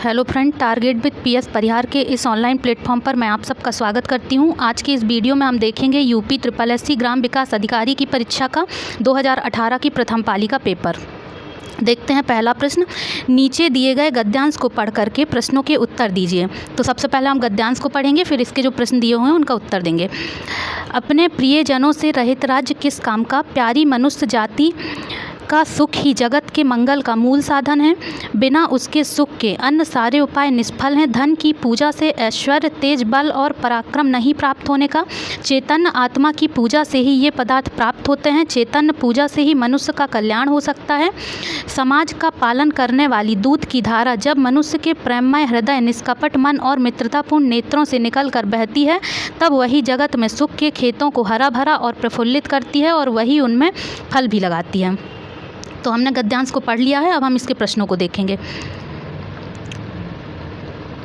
Hello friend, target with P S Parihar के इस online platform पर मैं आप सबका स्वागत करती हूं। आज की इस वीडियो में हम देखेंगे यूपी SSSC ग्राम विकास अधिकारी की परीक्षा का 2018 की प्रथम पाली का पेपर। देखते हैं पहला प्रश्न। नीचे दिए गए गद्यांश को पढ़ करके प्रश्नों के उत्तर दीजिए। तो सबसे पहले हम गद्यांश को पढ़ेंगे, फिर इसके जो प्रश्न दिए हुए हैं उनका उत्तर देंगे। अपने प्रियजनों से रहित राज्य किस काम का? प्यारी मनुष्य जाति का सुख ही जगत के मंगल का मूल साधन है। बिना उसके सुख के अन्य सारे उपाय निष्फल हैं। धन की पूजा से ऐश्वर्य, तेज, बल और पराक्रम नहीं प्राप्त होने का। चैतन्य आत्मा की पूजा से ही ये पदार्थ प्राप्त होते हैं। चैतन्य पूजा से ही मनुष्य का कल्याण हो सकता है। समाज का पालन करने वाली दूध की धारा जब मनुष्य के प्रेममय हृदय, निष्कपट मन और मित्रतापूर्ण नेत्रों से निकल कर बहती है, तब वही जगत में सुख के खेतों को हरा भरा और प्रफुल्लित करती है और वही उनमें फल भी लगाती है। तो हमने गद्यांश को पढ़ लिया है, अब हम इसके प्रश्नों को देखेंगे।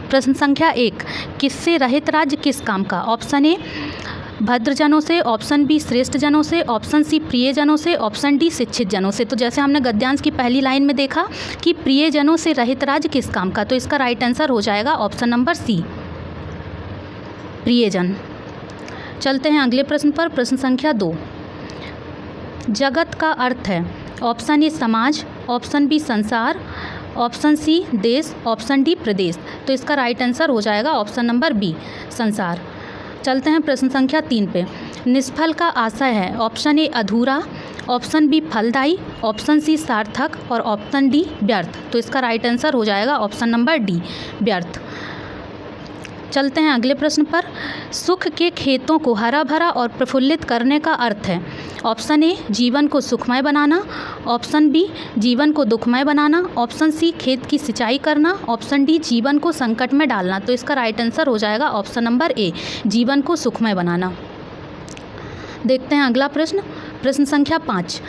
प्रश्न संख्या 1, किससे रहित राज्य किस काम का? ऑप्शन ए भद्रजनों से, ऑप्शन बी श्रेष्ठ जनों से, ऑप्शन सी प्रियजनों से, ऑप्शन डी शिक्षित जनों से। तो जैसे हमने गद्यांश की पहली लाइन में देखा कि प्रियजनों से रहित राज्य किस काम का, तो इसका राइट आंसर हो जाएगा ऑप्शन नंबर सी, प्रियजन। चलते हैं अगले प्रश्न पर। प्रश्न संख्या 2, जगत का अर्थ है। ऑप्शन ए समाज, ऑप्शन बी संसार, ऑप्शन सी देश, ऑप्शन डी प्रदेश। तो इसका राइट आंसर हो जाएगा ऑप्शन नंबर बी, संसार। चलते हैं प्रश्न संख्या 3 पे। निष्फल का आशय है। ऑप्शन ए अधूरा, ऑप्शन बी फलदायी, ऑप्शन सी सार्थक और ऑप्शन डी व्यर्थ। तो इसका राइट आंसर हो जाएगा ऑप्शन नंबर डी, व्यर्थ। चलते हैं अगले प्रश्न पर। सुख के खेतों को हरा भरा और प्रफुल्लित करने का अर्थ है। ऑप्शन ए जीवन को सुखमय बनाना, ऑप्शन बी जीवन को दुखमय बनाना, ऑप्शन सी खेत की सिंचाई करना, ऑप्शन डी जीवन को संकट में डालना। तो इसका राइट आंसर हो जाएगा ऑप्शन नंबर ए, जीवन को सुखमय बनाना। देखते हैं अगला प्रश्न। प्रश्न संख्या 5,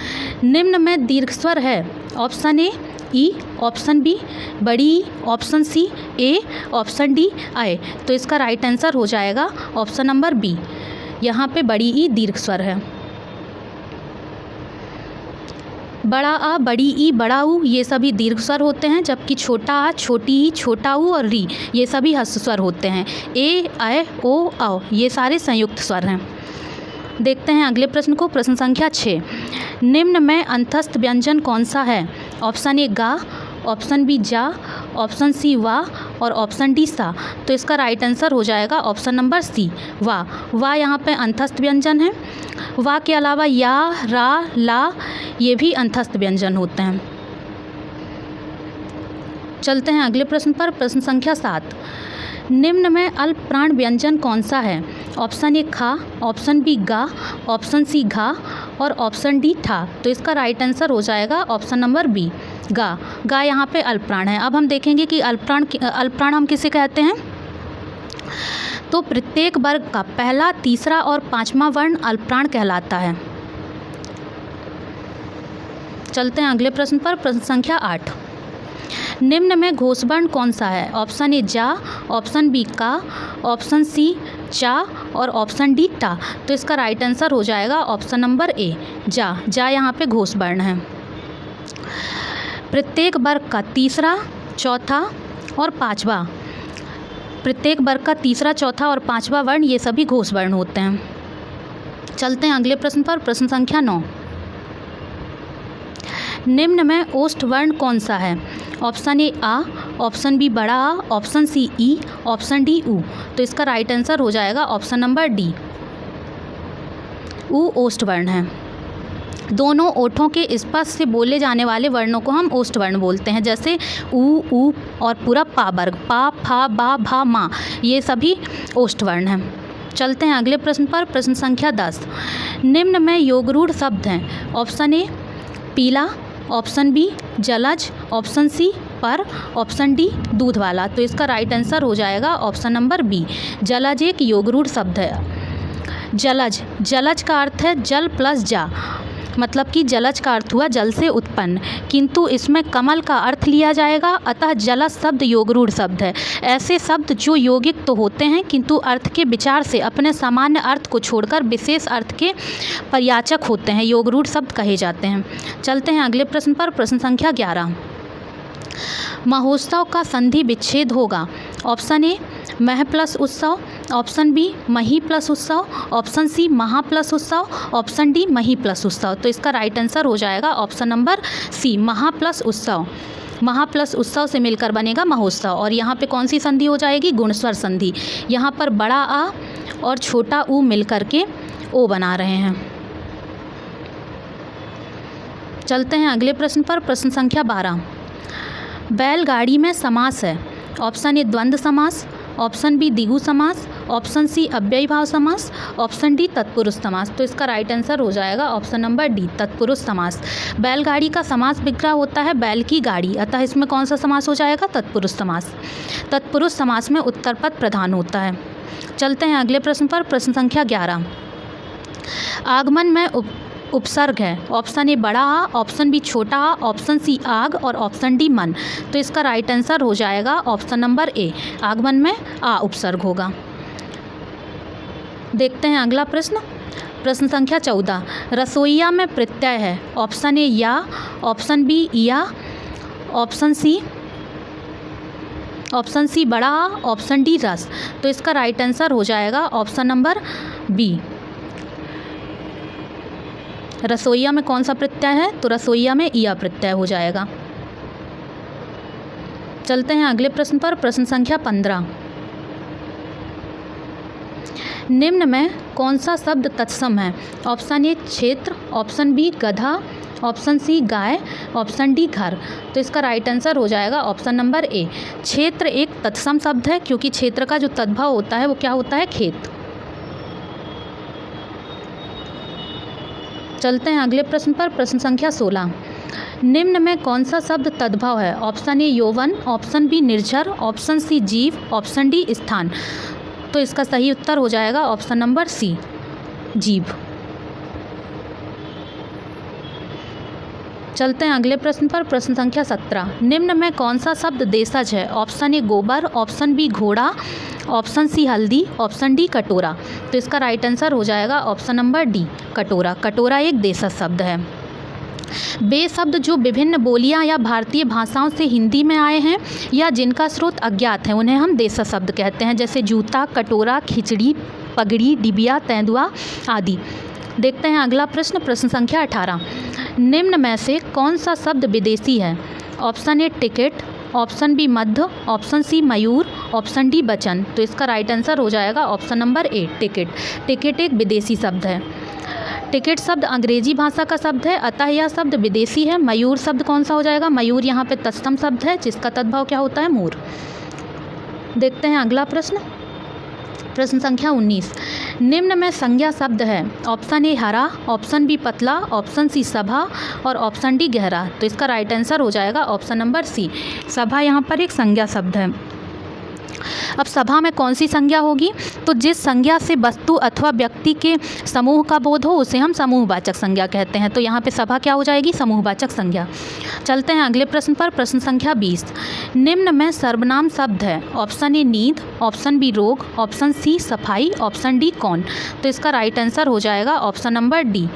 निम्न में दीर्घ स्वर है। ऑप्शन ए ई, ऑप्शन बी बड़ी ई, ऑप्शन सी ए, ऑप्शन डी आए। तो इसका राइट आंसर हो जाएगा ऑप्शन नंबर बी, यहाँ पे बड़ी ई दीर्घ स्वर है। बड़ा आ, बड़ी ई, बड़ा ऊ ये सभी दीर्घ स्वर होते हैं, जबकि छोटा आ, छोटी ई, छोटा ऊ और री ये सभी ह्रस्व स्वर होते हैं। ए, ऐ, ओ, औ ये सारे संयुक्त स्वर हैं। देखते हैं अगले प्रश्न को। प्रश्न संख्या 6, निम्न में अंतस्थ व्यंजन कौन सा है? ऑप्शन ए गा, ऑप्शन बी जा, ऑप्शन सी वा और ऑप्शन डी सा। तो इसका राइट आंसर हो जाएगा ऑप्शन नंबर सी, वा। वा यहाँ पे अंतस्थ व्यंजन है। वा के अलावा या, रा, ला ये भी अंतस्थ व्यंजन होते हैं। चलते हैं अगले प्रश्न पर। प्रश्न संख्या 7, निम्न में अल्प प्राण व्यंजन कौन सा है? ऑप्शन ए खा, ऑप्शन बी गा, ऑप्शन सी घा और ऑप्शन डी ठा। तो इसका राइट आंसर हो जाएगा ऑप्शन नंबर बी, गा। गा यहाँ पे अल्प प्राण है। अब हम देखेंगे कि अल्प प्राण हम किसे कहते हैं। तो प्रत्येक वर्ग का पहला, तीसरा और पांचवा वर्ण अल्प प्राण कहलाता है। चलते हैं अगले प्रश्न पर। प्रश्न संख्या 8, निम्न में घोषवर्ण कौन सा है? ऑप्शन ए जा, ऑप्शन बी का, ऑप्शन सी चा और ऑप्शन डी टा। तो इसका राइट आंसर हो जाएगा ऑप्शन नंबर ए, जा। जा यहाँ पे घोषवर्ण है। प्रत्येक वर्ग का तीसरा, चौथा और पांचवा, प्रत्येक वर्ग का तीसरा, चौथा और पांचवा वर्ण ये सभी घोषवर्ण होते हैं। चलते हैं अगले प्रश्न पर। प्रश्न संख्या 9, निम्न में ओष्ठ वर्ण कौन सा है? ऑप्शन ए आ, ऑप्शन बी बड़ा आ, ऑप्शन सी ई, ऑप्शन डी ऊ। तो इसका राइट आंसर हो जाएगा ऑप्शन नंबर डी, ऊ ओष्ठ वर्ण है। दोनों ओठों के स्पर्श से बोले जाने वाले वर्णों को हम ओष्ठ वर्ण बोलते हैं, जैसे ऊ और पूरा पा वर्ग, पा, फा, बा, भा, मा ये सभी ओष्ठ वर्ण हैं। चलते हैं अगले प्रश्न पर। प्रश्न संख्या 10, निम्न में योगरूढ़ शब्द हैं। ऑप्शन ए पीला, ऑप्शन बी जलज, ऑप्शन सी पर, ऑप्शन डी दूध वाला। तो इसका राइट आंसर हो जाएगा ऑप्शन नंबर बी, जलज एक योगरूढ़ शब्द है। जलज, जलज का अर्थ है जल प्लस जा, मतलब कि जलज का अर्थ हुआ जल से उत्पन्न, किंतु इसमें कमल का अर्थ लिया जाएगा, अतः जलज शब्द योगरूढ़ शब्द है। ऐसे शब्द जो यौगिक तो होते हैं किंतु अर्थ के विचार से अपने सामान्य अर्थ को छोड़कर विशेष अर्थ के पर्याचक होते हैं, योगरूढ़ शब्द कहे जाते हैं। चलते हैं अगले प्रश्न पर। प्रश्न संख्या 11, महोत्सव का संधि विच्छेद होगा। ऑप्शन ए मह प्लस उत्सव, ऑप्शन बी मही प्लस उत्सव, ऑप्शन सी महा प्लस उत्सव, ऑप्शन डी मही प्लस उत्सव। तो इसका राइट आंसर हो जाएगा ऑप्शन नंबर सी महा प्लस उत्सव। महा प्लस उत्सव से मिलकर बनेगा महोत्सव। और यहाँ पे कौन सी संधि हो जाएगी? गुणस्वर संधि। यहाँ पर बड़ा आ और छोटा ऊ मिलकर के ओ बना रहे हैं। चलते हैं अगले प्रश्न पर। प्रश्न संख्या 12। बैलगाड़ी में समास है। ऑप्शन ए द्वंद्व समास, ऑप्शन बी द्विगु समास, ऑप्शन सी अव्ययीभाव समास, ऑप्शन डी तत्पुरुष समास। तो इसका राइट आंसर हो जाएगा ऑप्शन नंबर डी तत्पुरुष समास। बैलगाड़ी का समास विग्रह होता है बैल की गाड़ी, अतः इसमें कौन सा समास हो जाएगा? तत्पुरुष समास। तत्पुरुष समास में उत्तर पद प्रधान होता है। चलते हैं अगले प्रश्न पर। प्रश्न संख्या 11। आगमन में उपसर्ग है। ऑप्शन ए बड़ा आ, ऑप्शन बी छोटा आ, ऑप्शन सी आग और ऑप्शन डी मन। तो इसका राइट आंसर हो जाएगा ऑप्शन नंबर ए आगमन में आ उपसर्ग होगा। देखते हैं अगला प्रश्न। प्रश्न संख्या 14। रसोइया में प्रत्यय है। ऑप्शन ए या, ऑप्शन बी या, ऑप्शन सी बड़ा आ, ऑप्शन डी रस। तो इसका राइट आंसर हो जाएगा ऑप्शन नंबर बी। रसोइया में कौन सा प्रत्यय है? तो रसोइया में इया प्रत्यय हो जाएगा। चलते हैं अगले प्रश्न पर। प्रश्न संख्या 15। निम्न में कौन सा शब्द तत्सम है? ऑप्शन ए क्षेत्र, ऑप्शन बी गधा, ऑप्शन सी गाय, ऑप्शन डी घर। तो इसका राइट आंसर हो जाएगा ऑप्शन नंबर ए। क्षेत्र एक तत्सम शब्द है क्योंकि क्षेत्र का जो तद्भव होता है वो क्या होता है? खेत। चलते हैं अगले प्रश्न पर। प्रश्न संख्या 16। निम्न में कौन सा शब्द तद्भव है? ऑप्शन ए यौवन, ऑप्शन बी निर्झर, ऑप्शन सी जीव, ऑप्शन डी स्थान। तो इसका सही उत्तर हो जाएगा ऑप्शन नंबर सी जीव। चलते हैं अगले प्रश्न पर। प्रश्न संख्या 17। निम्न में कौन सा शब्द देशज है? ऑप्शन ए गोबर, ऑप्शन बी घोड़ा, ऑप्शन सी हल्दी, ऑप्शन डी कटोरा। तो इसका राइट आंसर हो जाएगा ऑप्शन नंबर डी कटोरा। कटोरा एक देशज शब्द है। वे शब्द जो विभिन्न बोलियां या भारतीय भाषाओं से हिंदी में आए हैं या जिनका स्रोत अज्ञात है उन्हें हम देशज शब्द कहते हैं, जैसे जूता, कटोरा, खिचड़ी, पगड़ी, डिबिया, तेंदुआ आदि। देखते हैं अगला प्रश्न। प्रश्न संख्या 18। निम्न में से कौन सा शब्द विदेशी है? Option A ticket, option B मध्य, ऑप्शन सी मयूर, ऑप्शन डी बचन। तो इसका राइट आंसर हो जाएगा option number A ticket. Ticket एक विदेशी शब्द है। टिकट शब्द अंग्रेजी भाषा का शब्द है, अतः यह शब्द विदेशी है। मयूर शब्द कौन सा हो जाएगा? मयूर यहाँ पे तत्सम शब्द है जिसका तद्भव क्या होता है? मोर। देखते हैं अगला प्रश्न। प्रश्न संख्या 19। निम्न में संज्ञा शब्द है। ऑप्शन ए हरा, ऑप्शन बी पतला, ऑप्शन सी सभा और ऑप्शन डी गहरा। तो इसका राइट आंसर हो जाएगा ऑप्शन नंबर सी सभा। यहाँ पर एक संज्ञा शब्द है। अब सभा में कौन सी संज्ञा होगी? तो जिस संज्ञा से वस्तु अथवा व्यक्ति के समूह का बोध हो उसे हम समूहवाचक संज्ञा कहते हैं। तो यहाँ पे सभा क्या हो जाएगी? समूहवाचक संज्ञा। चलते हैं अगले प्रश्न पर। प्रश्न संख्या 20। निम्न में सर्वनाम शब्द है। ऑप्शन ए नींद, ऑप्शन बी रोग, ऑप्शन सी सफाई, ऑप्शन डी कौन। तो इसका राइट आंसर हो जाएगा ऑप्शन नंबर डी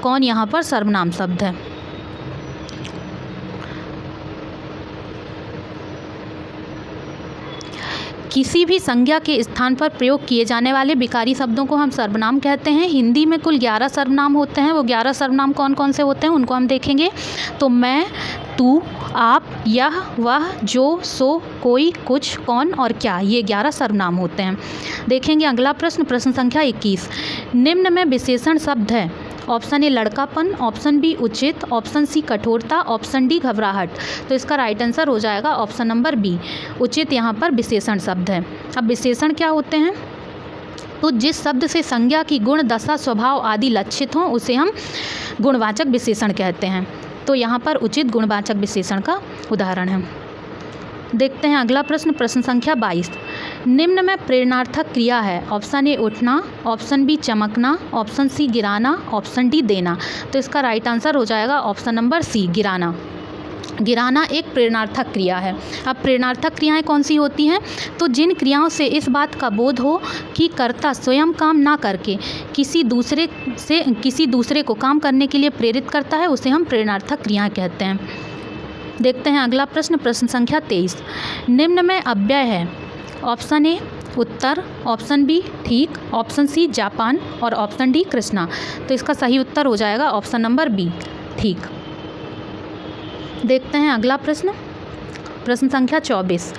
कौन यहाँ पर सर्वनाम शब्द है। किसी भी संज्ञा के स्थान पर प्रयोग किए जाने वाले विकारी शब्दों को हम सर्वनाम कहते हैं। हिंदी में कुल 11 सर्वनाम होते हैं। वो 11 सर्वनाम कौन कौन से होते हैं उनको हम देखेंगे। तो मैं, तू, आप, यह, वह, जो, सो, कोई, कुछ, कौन और क्या, ये 11 सर्वनाम होते हैं। देखेंगे अगला प्रश्न। प्रश्न संख्या 21। निम्न में विशेषण शब्द है। ऑप्शन ए लड़कापन, ऑप्शन बी उचित, ऑप्शन सी कठोरता, ऑप्शन डी घबराहट। तो इसका राइट आंसर हो जाएगा ऑप्शन नंबर बी उचित। यहाँ पर विशेषण शब्द है। अब विशेषण क्या होते हैं? तो जिस शब्द से संज्ञा की गुण, दशा, स्वभाव आदि लक्षित हों उसे हम गुणवाचक विशेषण कहते हैं। तो यहाँ पर उचित गुणवाचक विशेषण का उदाहरण है। देखते हैं अगला प्रश्न। प्रश्न संख्या 22। निम्न में प्रेरणार्थक क्रिया है। ऑप्शन ए उठना, ऑप्शन बी चमकना, ऑप्शन सी गिराना, ऑप्शन डी देना। तो इसका राइट आंसर हो जाएगा ऑप्शन नंबर सी गिराना। गिराना एक प्रेरणार्थक क्रिया है। अब प्रेरणार्थक क्रियाएं कौन सी होती हैं? तो जिन क्रियाओं से इस बात का बोध हो कि कर्ता स्वयं काम ना करके किसी दूसरे को काम करने के लिए प्रेरित करता है उसे हम प्रेरणार्थक क्रियाएं कहते हैं। देखते हैं अगला प्रश्न, प्रश्न संख्या 23। निम्न में अव्यय है। ऑप्शन ए उत्तर, ऑप्शन बी ठीक, ऑप्शन सी जापान और ऑप्शन डी कृष्णा। तो इसका सही उत्तर हो जाएगा ऑप्शन नंबर बी ठीक। देखते हैं अगला प्रश्न, प्रश्न संख्या 24।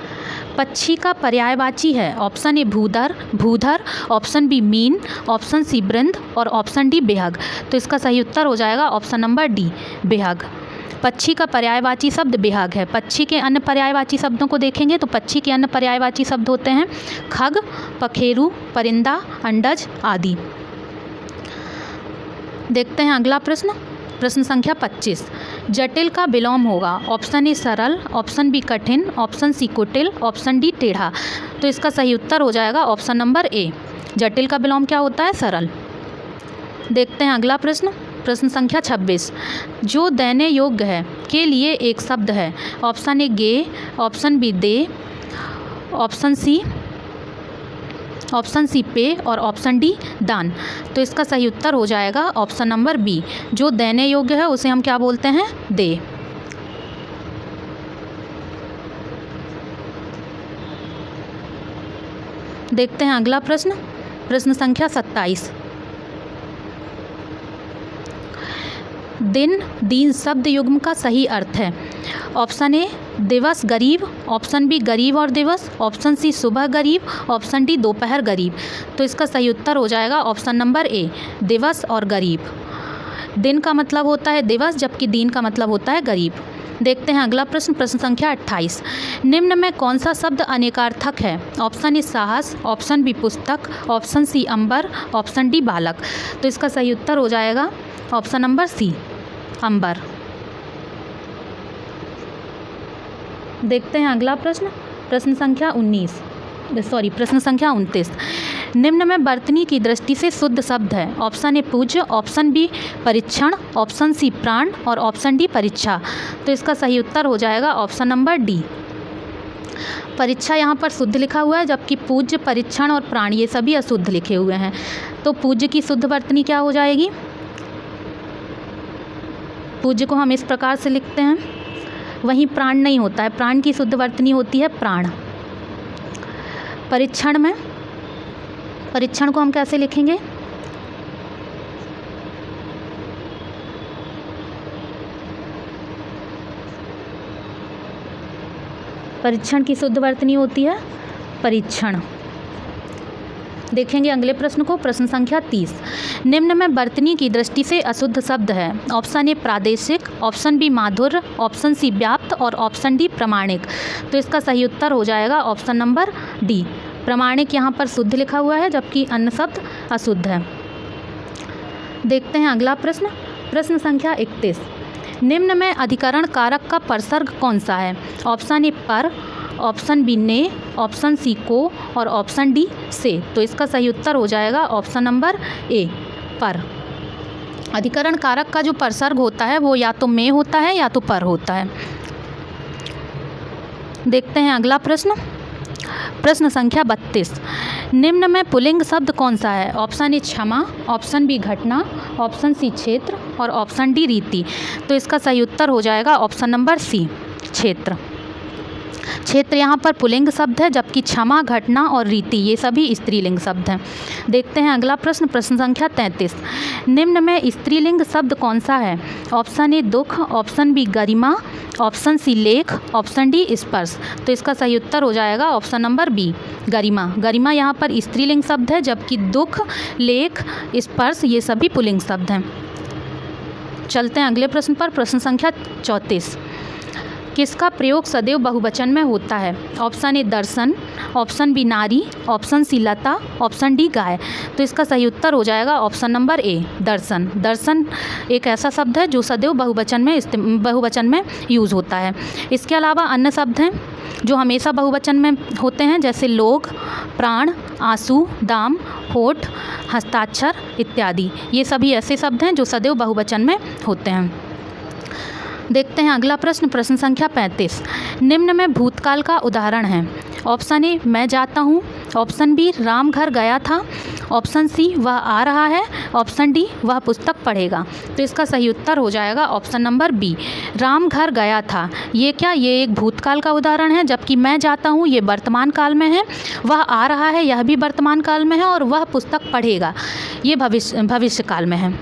पक्षी का पर्यायवाची है। ऑप्शन ए भूधर, ऑप्शन बी मीन, ऑप्शन सी बृंद और ऑप्शन डी बेहग। तो इसका सही उत्तर हो जाएगा ऑप्शन नंबर डी बेहग। पक्षी का पर्यायवाची शब्द बेहग है। पक्षी के अन्य पर्यायवाची शब्दों को देखेंगे तो पक्षी के अन्य पर्यायवाची शब्द होते हैं खग, पखेरु, परिंदा, अंडज आदि। देखते हैं अगला प्रश्न, प्रश्न संख्या 25। जटिल का विलोम होगा। ऑप्शन ए सरल, ऑप्शन बी कठिन, ऑप्शन सी कुटिल, ऑप्शन डी टेढ़ा। तो इसका सही उत्तर हो जाएगा ऑप्शन नंबर ए। जटिल का विलोम क्या होता है? सरल। देखते हैं अगला प्रश्न, प्रश्न संख्या 26। जो देने योग्य है के लिए एक शब्द है। ऑप्शन ए गे, ऑप्शन बी दे, ऑप्शन सी पे और ऑप्शन डी दान। तो इसका सही उत्तर हो जाएगा ऑप्शन नंबर बी। जो देने योग्य है उसे हम क्या बोलते हैं? दे। देखते हैं अगला प्रश्न, प्रश्न संख्या 27। दिन शब्द युग्म का सही अर्थ है। ऑप्शन ए दिवस गरीब, ऑप्शन बी गरीब और दिवस, ऑप्शन सी सुबह गरीब, ऑप्शन डी दोपहर गरीब। तो इसका सही उत्तर हो जाएगा ऑप्शन नंबर ए दिवस और गरीब। दिन का मतलब होता है दिवस जबकि दीन का मतलब होता है गरीब। देखते हैं अगला प्रश्न, प्रश्न संख्या 28। निम्न में कौन सा शब्द अनेकार्थक है? ऑप्शन ए साहस, ऑप्शन बी पुस्तक, ऑप्शन सी अंबर, ऑप्शन डी बालक। तो इसका सही उत्तर हो जाएगा ऑप्शन नंबर सी अंबर। देखते हैं अगला प्रश्न, प्रश्न संख्या 29। निम्न में वर्तनी की दृष्टि से शुद्ध शब्द है। ऑप्शन ए पूज्य, ऑप्शन बी परीक्षण, ऑप्शन सी प्राण और ऑप्शन डी परीक्षा। तो इसका सही उत्तर हो जाएगा ऑप्शन नंबर डी। परीक्षा यहाँ पर शुद्ध लिखा हुआ है जबकि पूज्य, परीक्षण और प्राण ये सभी अशुद्ध लिखे हुए हैं। तो पूज्य की शुद्ध वर्तनी क्या हो जाएगी? पूज्य को हम इस प्रकार से लिखते हैं, वहीं प्राण नहीं होता है। प्राण की शुद्ध वर्तनी होती है प्राण। परीक्षण को हम कैसे लिखेंगे? परीक्षण की शुद्ध वर्तनी होती है परीक्षण। देखेंगे अगले प्रश्न को, प्रश्न संख्या 30। निम्न में वर्तनी की दृष्टि से अशुद्ध शब्द है। ऑप्शन ए प्रादेशिक, ऑप्शन बी माधुर्य, ऑप्शन सी व्याप्त और ऑप्शन डी प्रमाणिक। तो इसका सही उत्तर हो जाएगा ऑप्शन नंबर डी। प्रमाणिक यहाँ पर शुद्ध लिखा हुआ है जबकि अन्य शब्द अशुद्ध है। देखते हैं अगला प्रश्न, प्रश्न संख्या 31। निम्न में अधिकरण कारक का परसर्ग कौन सा है? ऑप्शन ए पर, ऑप्शन बी ने, ऑप्शन सी को और ऑप्शन डी से। तो इसका सही उत्तर हो जाएगा ऑप्शन नंबर ए पर। अधिकरण कारक का जो परसर्ग होता है वो या तो में होता है या तो पर होता है। देखते हैं अगला प्रश्न, प्रश्न संख्या 32। निम्न में पुल्लिंग शब्द कौन सा है? ऑप्शन ए क्षमा, ऑप्शन बी घटना, ऑप्शन सी क्षेत्र और ऑप्शन डी रीति। तो इसका सही उत्तर हो जाएगा ऑप्शन नंबर सी क्षेत्र। क्षेत्र यहाँ पर पुल्लिंग शब्द है जबकि क्षमा, घटना और रीति ये सभी स्त्रीलिंग शब्द हैं। देखते हैं अगला प्रश्न, प्रश्न संख्या 33। निम्न में स्त्रीलिंग शब्द कौन सा है? ऑप्शन ए दुख, ऑप्शन बी गरिमा, ऑप्शन सी लेख, ऑप्शन डी स्पर्श। तो इसका सही उत्तर हो जाएगा ऑप्शन नंबर बी गरिमा। गरिमा यहाँ पर स्त्रीलिंग शब्द है जबकि दुख, लेख, स्पर्श ये सभी पुल्लिंग शब्द हैं। चलते हैं अगले प्रश्न पर, प्रश्न संख्या 34। किसका प्रयोग सदैव बहुवचन में होता है? ऑप्शन ए दर्शन, ऑप्शन बी नारी, ऑप्शन सी लता, ऑप्शन डी गाय। तो इसका सही उत्तर हो जाएगा ऑप्शन नंबर ए दर्शन। दर्शन एक ऐसा शब्द है जो सदैव बहुवचन में यूज़ होता है। इसके अलावा अन्य शब्द हैं जो हमेशा बहुवचन में होते हैं जैसे लोग, प्राण, आंसू, दाम, होठ, हस्ताक्षर इत्यादि। ये सभी ऐसे शब्द हैं जो सदैव बहुवचन में होते हैं। देखते हैं अगला प्रश्न, प्रश्न संख्या 35। निम्न में भूतकाल का उदाहरण है। ऑप्शन ए मैं जाता हूँ, ऑप्शन बी राम घर गया था, ऑप्शन सी वह आ रहा है, ऑप्शन डी वह पुस्तक पढ़ेगा। तो इसका सही उत्तर हो जाएगा ऑप्शन नंबर बी, राम घर गया था। ये क्या, ये एक भूतकाल का उदाहरण है, जबकि मैं जाता हूँ ये वर्तमान काल में है, वह आ रहा है यह भी वर्तमान काल में है, और वह पुस्तक पढ़ेगा ये भविष्य काल में है।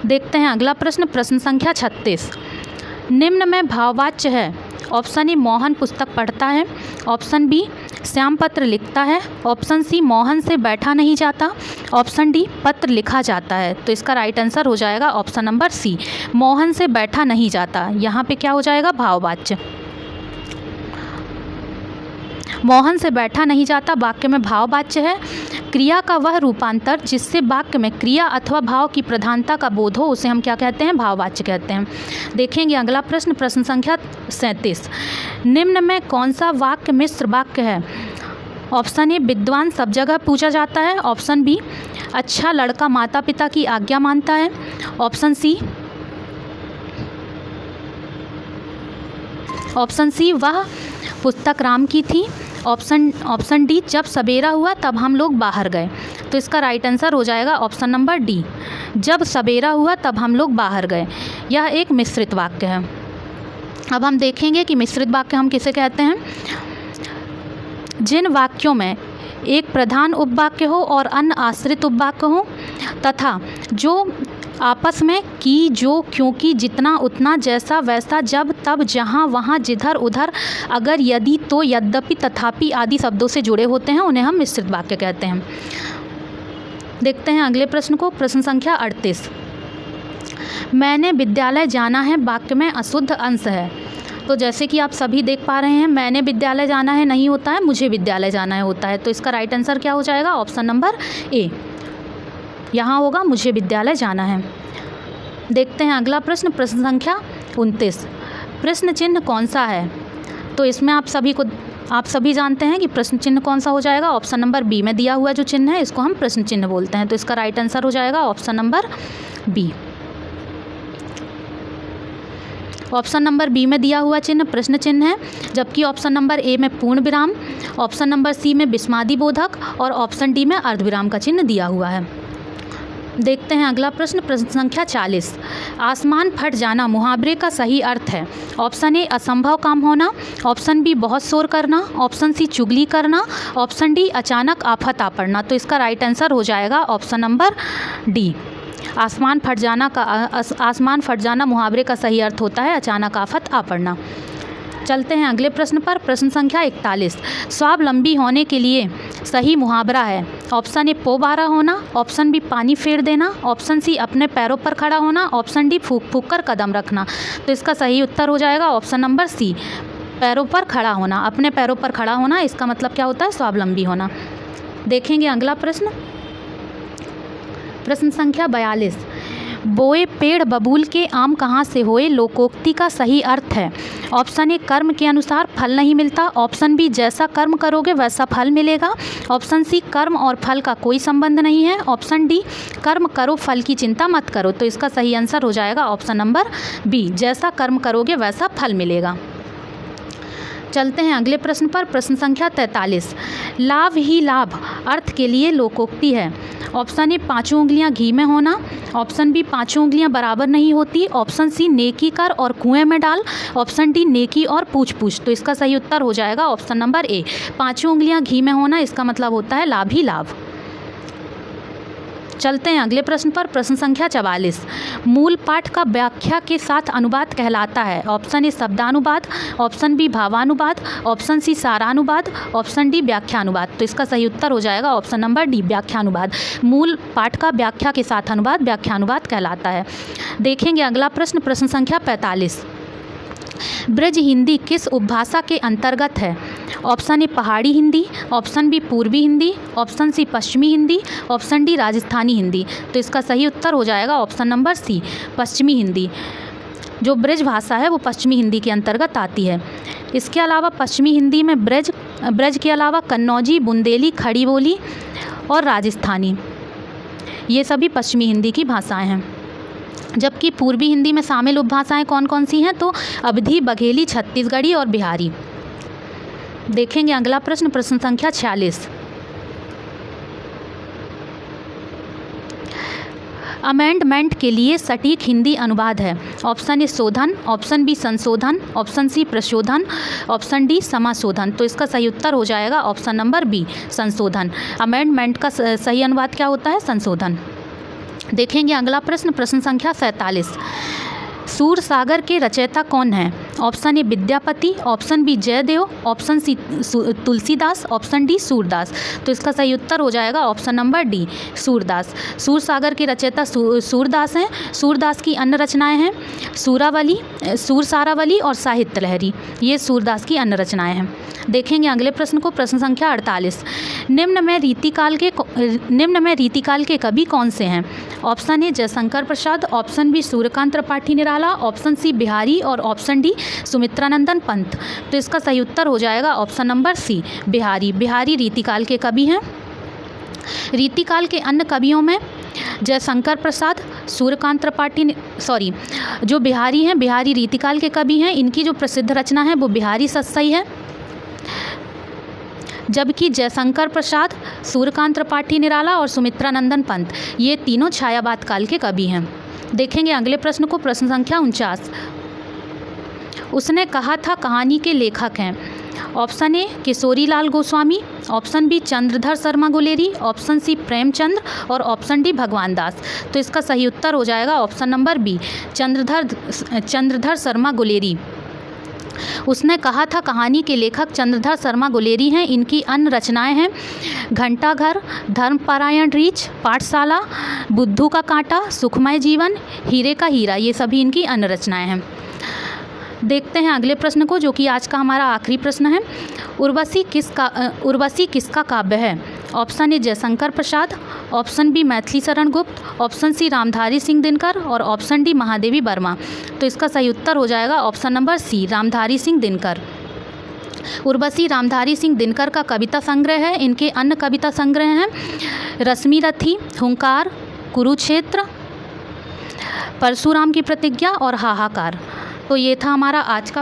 देखते हैं अगला प्रश्न, प्रश्न संख्या 36। निम्न में भाववाच्य है। ऑप्शन ए मोहन पुस्तक पढ़ता है, ऑप्शन बी श्याम पत्र लिखता है, ऑप्शन सी मोहन से बैठा नहीं जाता, ऑप्शन डी पत्र लिखा जाता है। तो इसका राइट आंसर हो जाएगा ऑप्शन नंबर सी, मोहन से बैठा नहीं जाता। यहाँ पे क्या हो जाएगा, भाववाच्य। मोहन से बैठा नहीं जाता वाक्य में भाववाच्य है। क्रिया का वह रूपांतर जिससे वाक्य में क्रिया अथवा भाव की प्रधानता का बोध हो उसे हम क्या कहते हैं, भाववाच्य कहते हैं। देखेंगे अगला प्रश्न, प्रश्न संख्या 37। निम्न में कौन सा वाक्य मिश्र वाक्य है। ऑप्शन ए विद्वान सब जगह पूछा जाता है, ऑप्शन बी अच्छा लड़का माता पिता की आज्ञा मानता है, ऑप्शन सी वह पुस्तक राम की थी, ऑप्शन डी जब सवेरा हुआ तब हम लोग बाहर गए। तो इसका राइट आंसर हो जाएगा ऑप्शन नंबर डी, जब सवेरा हुआ तब हम लोग बाहर गए। यह एक मिश्रित वाक्य है। अब हम देखेंगे कि मिश्रित वाक्य हम किसे कहते हैं। जिन वाक्यों में एक प्रधान उपवाक्य हो और अन्य आश्रित उपवाक्य हो, तथा जो आपस में की, जो, क्योंकि, जितना, उतना, जैसा, वैसा, जब, तब, जहाँ, वहाँ, जिधर, उधर, अगर, यदि, तो, यद्यपि, तथापि आदि शब्दों से जुड़े होते हैं उन्हें हम मिश्रित वाक्य कहते हैं। देखते हैं अगले प्रश्न को, प्रश्न संख्या 38। मैंने विद्यालय जाना है वाक्य में अशुद्ध अंश है। तो जैसे कि आप सभी देख पा रहे हैं, मैंने विद्यालय जाना है नहीं होता है, मुझे विद्यालय जाना है होता है। तो इसका राइट आंसर क्या हो जाएगा, ऑप्शन नंबर ए, यहाँ होगा मुझे विद्यालय जाना है। देखते हैं अगला प्रश्न, प्रश्न संख्या 29। प्रश्न चिन्ह कौन सा है। तो इसमें आप सभी जानते हैं कि प्रश्न चिन्ह कौन सा हो जाएगा। ऑप्शन नंबर बी में दिया हुआ जो चिन्ह है इसको हम प्रश्न चिन्ह बोलते हैं। तो इसका राइट आंसर हो जाएगा option number B. Option number B में दिया हुआ चिन्ह प्रश्न चिन्ह है, जबकि ऑप्शन नंबर ए में पूर्ण विराम, ऑप्शन नंबर सी में विस्मादी बोधक और ऑप्शन डी में अर्धविराम का चिन्ह दिया हुआ है। देखते हैं अगला प्रश्न, प्रश्न संख्या 40। आसमान फट जाना मुहावरे का सही अर्थ है। ऑप्शन ए असंभव काम होना, ऑप्शन बी बहुत शोर करना, ऑप्शन सी चुगली करना, ऑप्शन डी अचानक आफत आ पड़ना। तो इसका राइट आंसर हो जाएगा ऑप्शन नंबर डी, आसमान फट जाना मुहावरे का सही अर्थ होता है अचानक आफत आ पड़ना। चलते हैं अगले प्रश्न पर, प्रश्न संख्या 41। स्वावलंबी होने के लिए सही मुहावरा है। ऑप्शन ए पोबारा होना, ऑप्शन बी पानी फेर देना, ऑप्शन सी अपने पैरों पर खड़ा होना, ऑप्शन डी फूक फूक कर कदम रखना। तो इसका सही उत्तर हो जाएगा ऑप्शन नंबर सी, पैरों पर खड़ा होना। अपने पैरों पर खड़ा होना इसका मतलब क्या होता है, स्वावलंबी होना। देखेंगे अगला प्रश्न, प्रश्न संख्या 42। बोए पेड़ बबूल के आम कहाँ से होए लोकोक्ति का सही अर्थ है। ऑप्शन ए कर्म के अनुसार फल नहीं मिलता, ऑप्शन बी जैसा कर्म करोगे वैसा फल मिलेगा, ऑप्शन सी कर्म और फल का कोई संबंध नहीं है, ऑप्शन डी कर्म करो फल की चिंता मत करो। तो इसका सही आंसर हो जाएगा ऑप्शन नंबर बी, जैसा कर्म करोगे वैसा फल मिलेगा। चलते हैं अगले प्रश्न पर, प्रश्न संख्या 43। लाभ ही लाभ अर्थ के लिए लोकोक्ति है। ऑप्शन ए 5 उंगलियां घी में होना, ऑप्शन बी 5 उंगलियां बराबर नहीं होती, ऑप्शन सी नेकी कर और कुएं में डाल, ऑप्शन डी नेकी और पूछ पूछ। तो इसका सही उत्तर हो जाएगा ऑप्शन नंबर ए, 5 उंगलियां घी में होना इसका मतलब होता है लाभ ही लाभ। चलते हैं अगले प्रश्न पर, प्रश्न संख्या 44। मूल पाठ का व्याख्या के साथ अनुवाद कहलाता है। ऑप्शन ए शब्दानुवाद, ऑप्शन बी भावानुवाद, ऑप्शन सी सारानुवाद, ऑप्शन डी व्याख्यानुवाद। तो इसका सही उत्तर हो जाएगा ऑप्शन नंबर डी, व्याख्यानुवाद। मूल पाठ का व्याख्या के साथ अनुवाद व्याख्यानुवाद कहलाता है। देखेंगे अगला प्रश्न, प्रश्न संख्या 45। ब्रज हिंदी किस उपभाषा के अंतर्गत है। ऑप्शन ए पहाड़ी हिंदी, ऑप्शन बी पूर्वी हिंदी, ऑप्शन सी पश्चिमी हिंदी, ऑप्शन डी राजस्थानी हिंदी। तो इसका सही उत्तर हो जाएगा ऑप्शन नंबर सी, पश्चिमी हिंदी। जो ब्रज भाषा है वो पश्चिमी हिंदी के अंतर्गत आती है। इसके अलावा पश्चिमी हिंदी में ब्रज के अलावा कन्नौजी, बुंदेली, खड़ी बोली और राजस्थानी, ये सभी पश्चिमी हिंदी की भाषाएँ हैं। जबकि पूर्वी हिंदी में शामिल उपभाषाएँ कौन कौन सी हैं, तो अवधी, बघेली, छत्तीसगढ़ी और बिहारी। देखेंगे अगला प्रश्न, प्रश्न संख्या 46। अमेंडमेंट के लिए सटीक हिंदी अनुवाद है? ऑप्शन ए शोधन, ऑप्शन बी संशोधन, ऑप्शन सी प्रशोधन, ऑप्शन डी समाशोधन। तो इसका सही उत्तर हो जाएगा ऑप्शन नंबर बी संशोधन। अमेंडमेंट का सही अनुवाद क्या होता है? संशोधन। देखेंगे अगला प्रश्न, प्रश्न संख्या 47। सूरसागर के रचयिता कौन हैं? Option A Vidyapati, option B Jayadev, option C Tulsidas, option D Surdas. तो इसका सही उत्तर हो जाएगा option number D Surdas. Sursagar के रचयिता सूरदास हैं। सूरदास की अन्य रचनाएं हैं सूरावली, सूरसारावली और साहित्य लहरी। ये सूरदास की अन्य रचनाएं हैं। देखेंगे अगले प्रश्न को, प्रश्न संख्या 48। निम्न में रीतिकाल के कवि कौन से हैं? Option A Jaishankar Prasad, option B Suryakant Tripathi Nirala, option C Bihari और ऑप्शन डी सुमित्रानंदन पंत। तो इसका सही उत्तर हो जाएगा option number C Bihari. Bihari रीतिकाल के कवि हैं। रीतिकाल के अन्य कवियों में जयशंकर प्रसाद, सूर्यकांत त्रिपाठी, जो बिहारी हैं, बिहारी रीतिकाल के कवि हैं। इनकी जो प्रसिद्ध रचना है वो बिहारी सत्सई है। जबकि जयशंकर प्रसाद, सूर्यकांत त्रिपाठी निराला और सुमित्रानंदन पंत ये तीनों छायावाद काल के कवि हैं। देखेंगे अगले प्रश्न को, प्रश्न संख्या 49। उसने कहा था कहानी के लेखक हैं? Option A Kishorilal Goswami, option B Chandradhar Sharma Guleri, option C Premchandra और ऑप्शन डी भगवान दास। तो इसका सही उत्तर हो जाएगा option number B Chandradhar Sharma Guleri. उसने कहा था कहानी के लेखक चंद्रधर शर्मा गुलेरी हैं। इनकी अन्य रचनाएं हैं घंटाघर, धर्मपरायण रीछ, पाठशाला, बुद्धू का कांटा, सुखमय जीवन, हीरे का हीरा। ये सभी इनकी अन्य रचनाएं हैं। देखते हैं अगले प्रश्न को, जो कि आज का हमारा आखिरी प्रश्न है। उर्वशी किसका काव्य है? Option A Jaishankar Prasad, option B Maithili Sharan Gupt, option C Ramdhari Singh Dinkar और ऑप्शन डी महादेवी वर्मा। तो इसका सही उत्तर हो जाएगा option number C Ramdhari Singh Dinkar. Urvashi Ramdhari Singh Dinkar का कविता संग्रह है। इनके अन्य कविता संग्रह हैं रश्मि रथी, हुंकार, कुरुक्षेत्र, परशुराम की प्रतिज्ञा और हाहाकार। तो ये था हमारा आज का